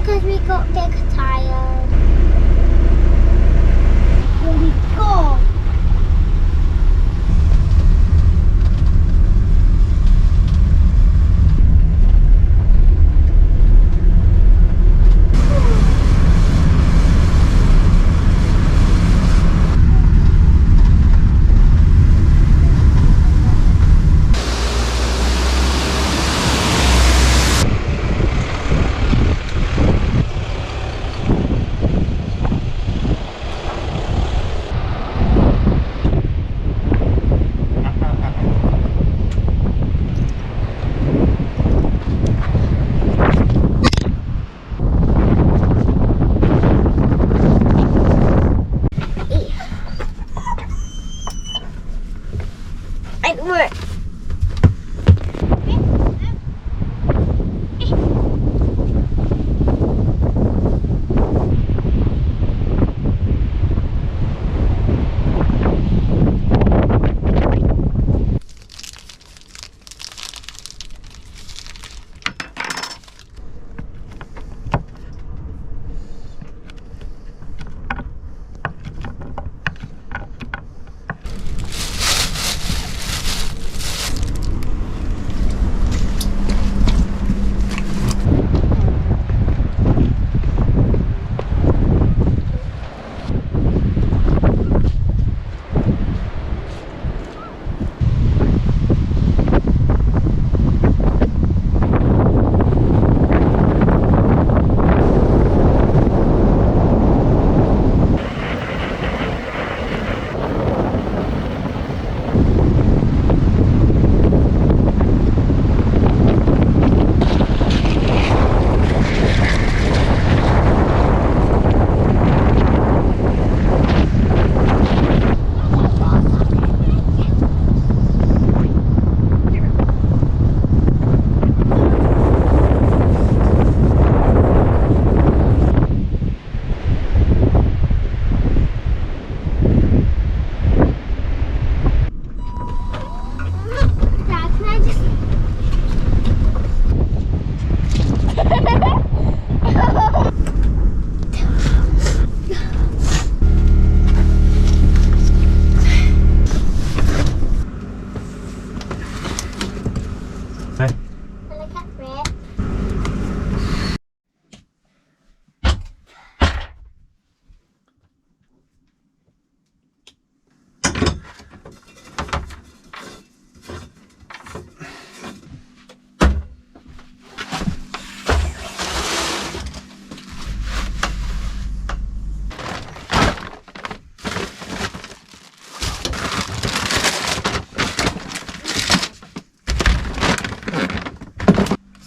because we got big tired. Here we go.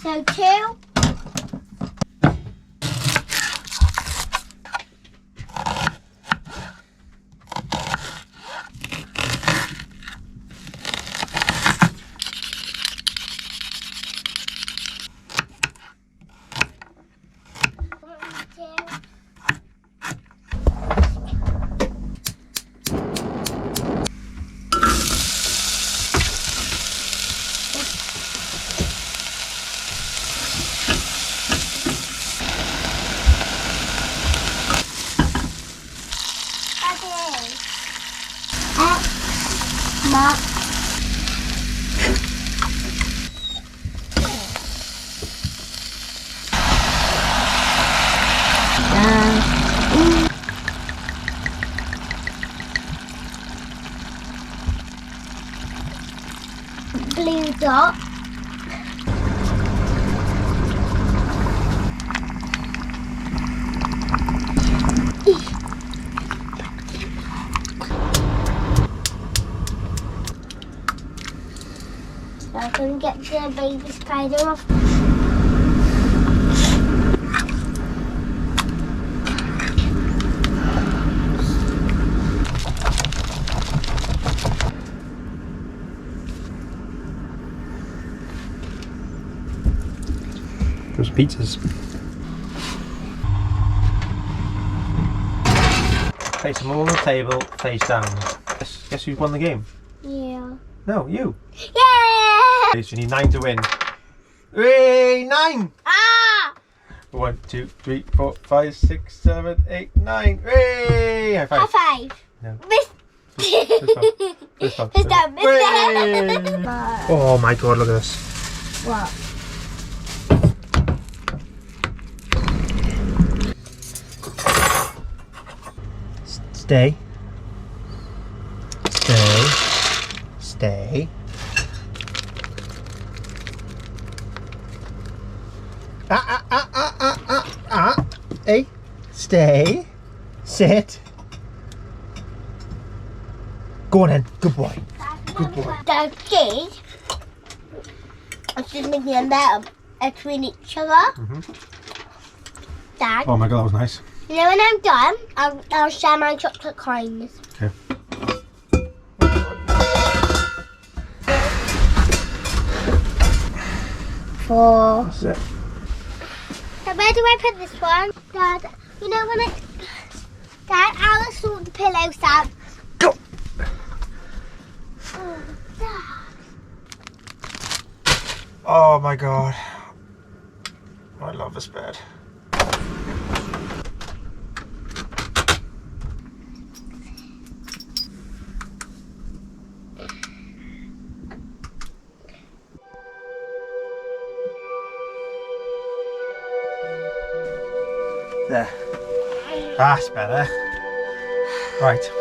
So 2. Blue dot. So I can get the baby spider off. Those pizzas. Place them all on the table, face down. Guess who's won the game? Yeah. No, you. Yeah! So you need 9 to win. Hey, 9! Ah! 1, 2, 3, 4, 5, 6, 7, 8, 9. Hey! High five. High five. No. Miss. This one. Miss down. Miss Hey! down. Oh my god, look at this. What? Stay. Stay. Stay. Hey. Stay. Sit. Go on then. Good boy. Good boy. Dad did. I was just making them better between each other. Dad, Oh my god, that was nice. you know when I'm done, I'll share my chocolate coins. Okay. Four. That's it. So where do I put this one? Dad, you know when Dad, I'll sort the pillows out. Go! Oh, Dad. Oh my god. I love this bed. There. That's better. Right.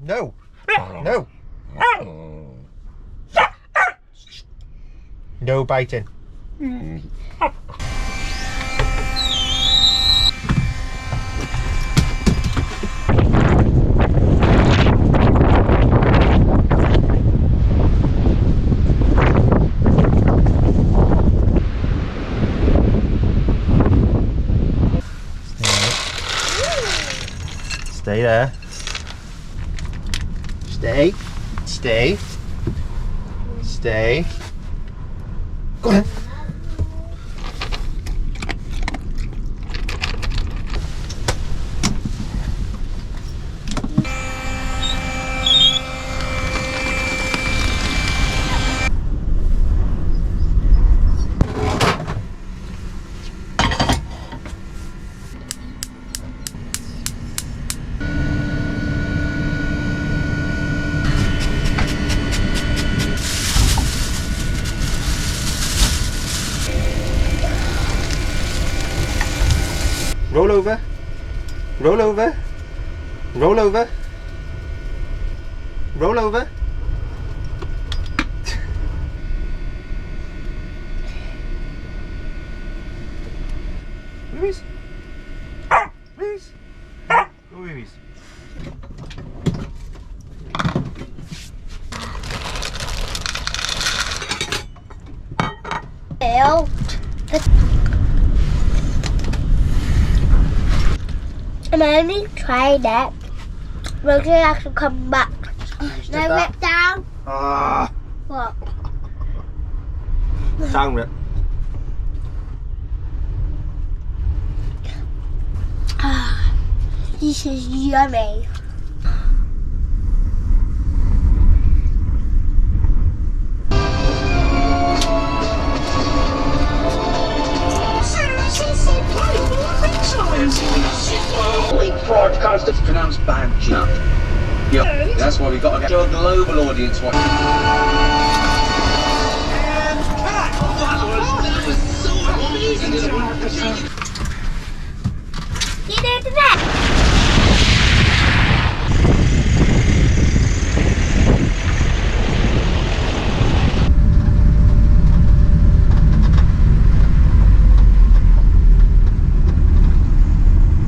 No. No. No biting. Stay there. Stay. Stay. Stay. Go on. Roll over. Roll over. Roll over. Roll over. Louise. Louise. Louise. Bill. I'm only trying it. We're gonna have to come back. No, rip down. Ah. What? Down rip. This is yummy. Broadcast is pronounced badger. Yep, that's why we got to get a global audience watching. That was so amazing. You know the next?